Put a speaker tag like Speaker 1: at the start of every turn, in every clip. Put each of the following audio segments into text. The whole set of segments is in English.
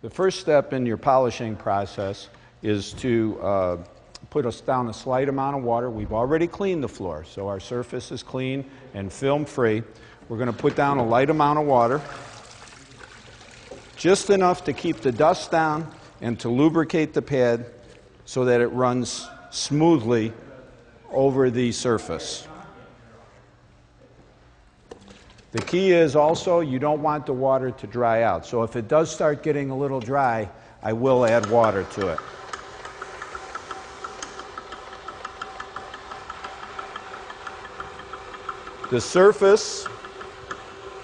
Speaker 1: The first step in your polishing process is to put us down a slight amount of water. We've already cleaned the floor, so our surface is clean and film-free. We're going to put down a light amount of water, just enough to keep the dust down and to lubricate the pad so that it runs smoothly over the surface. The key is also you don't want the water to dry out. So if it does start getting a little dry, I will add water to it. The surface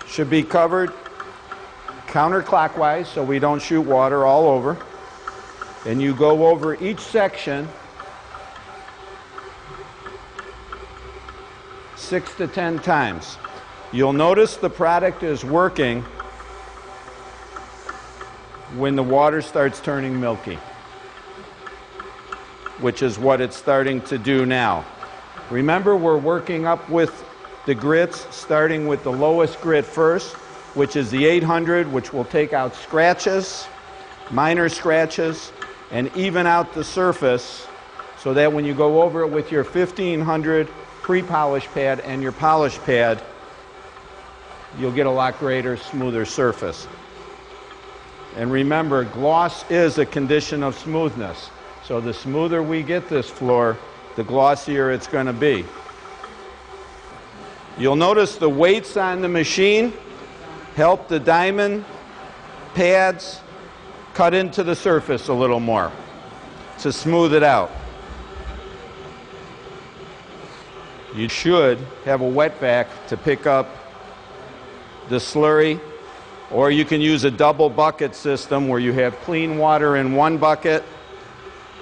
Speaker 1: should be covered counterclockwise so we don't shoot water all over. And you go over each section 6 to 10 times. You'll notice the product is working when the water starts turning milky, which is what it's starting to do now. Remember, we're working up with the grits, starting with the lowest grit first, which is the 800, which will take out scratches, minor scratches, and even out the surface so that when you go over it with your 1500 pre-polish pad and your polish pad, you'll get a lot greater, smoother surface. And remember, gloss is a condition of smoothness. So the smoother we get this floor, the glossier it's going to be. You'll notice the weights on the machine help the diamond pads cut into the surface a little more to smooth it out. You should have a wet vac to pick up the slurry, or you can use a double bucket system where you have clean water in one bucket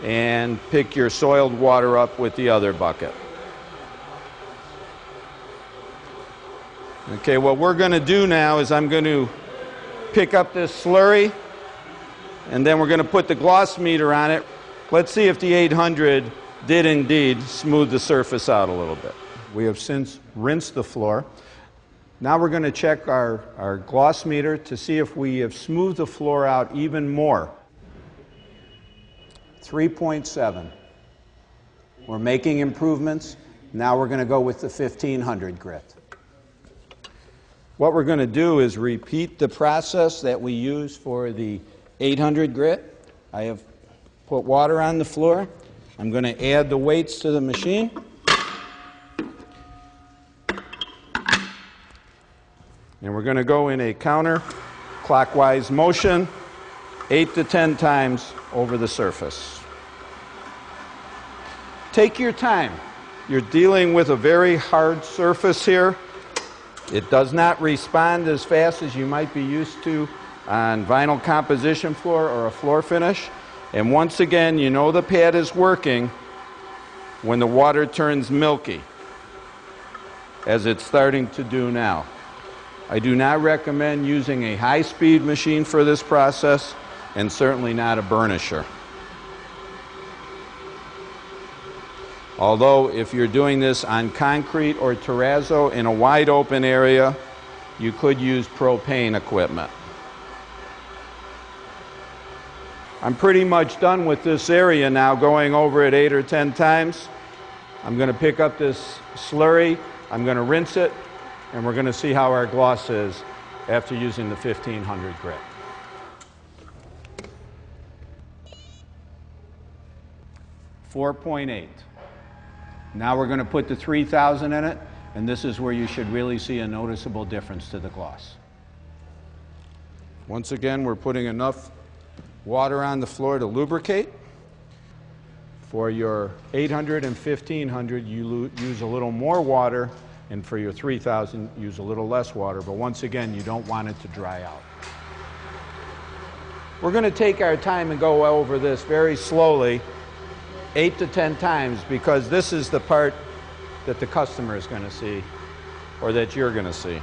Speaker 1: and pick your soiled water up with the other bucket. Okay, what we're going to do now is I'm going to pick up this slurry and then we're going to put the gloss meter on it. Let's see if the 800 did indeed smooth the surface out a little bit. We have since rinsed the floor. Now we're going to check our gloss meter to see if we have smoothed the floor out even more. 3.7. We're making improvements. Now we're going to go with the 1500 grit. What we're going to do is repeat the process that we use for the 800 grit. I have put water on the floor. I'm going to add the weights to the machine. And we're going to go in a counterclockwise motion 8 to 10 times over the surface. Take your time. You're dealing with a very hard surface here. It does not respond as fast as you might be used to on vinyl composition floor or a floor finish. And once again, you know the pad is working when the water turns milky, as it's starting to do now. I do not recommend using a high-speed machine for this process, and certainly not a burnisher. Although, if you're doing this on concrete or terrazzo in a wide open area, you could use propane equipment. I'm pretty much done with this area now, going over it 8 or 10 times. I'm going to pick up this slurry, I'm going to rinse it, and we're going to see how our gloss is after using the 1500 grit. .8. Now we're going to put the 3000 in it, and this is where you should really see a noticeable difference to the gloss. Once again, we're putting enough water on the floor to lubricate. For your 800 and 1500, you use a little more water, and for your 3000, use a little less water, but once again, you don't want it to dry out. We're going to take our time and go over this very slowly, 8 to 10 times, because this is the part that the customer is going to see, or that you're going to see.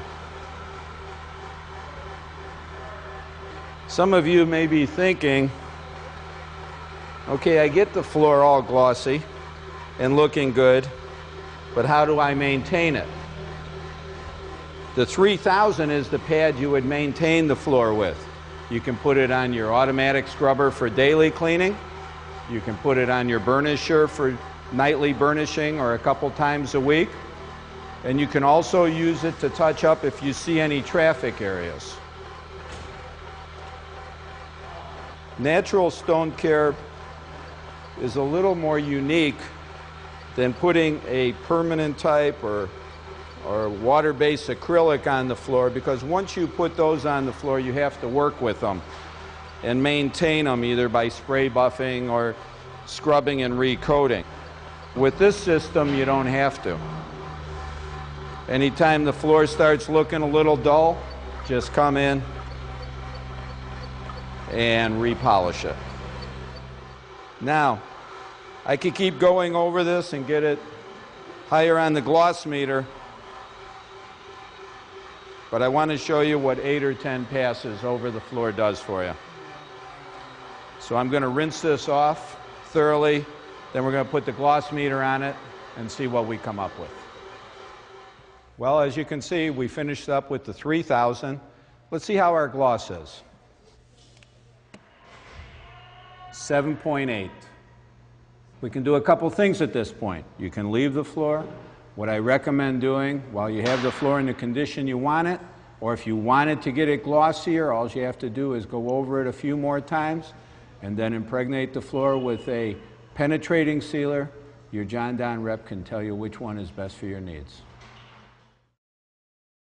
Speaker 1: Some of you may be thinking, okay, I get the floor all glossy and looking good, but how do I maintain it? The 3000 is the pad you would maintain the floor with. You can put it on your automatic scrubber for daily cleaning. You can put it on your burnisher for nightly burnishing or a couple times a week. And you can also use it to touch up if you see any traffic areas. Natural stone care is a little more unique than putting a permanent type or water-based acrylic on the floor, because once you put those on the floor, you have to work with them and maintain them either by spray buffing or scrubbing and recoating. With this system, you don't have to. Anytime the floor starts looking a little dull, just come in and repolish it. Now, I could keep going over this and get it higher on the gloss meter, but I want to show you what 8 or 10 passes over the floor does for you. So I'm going to rinse this off thoroughly, then we're going to put the gloss meter on it and see what we come up with. Well, as you can see, we finished up with the 3000. Let's see how our gloss is. 7.8. We can do a couple things at this point. You can leave the floor. What I recommend doing while you have the floor in the condition you want it, or if you wanted to get it glossier, all you have to do is go over it a few more times and then impregnate the floor with a penetrating sealer. Your John Don rep can tell you which one is best for your needs.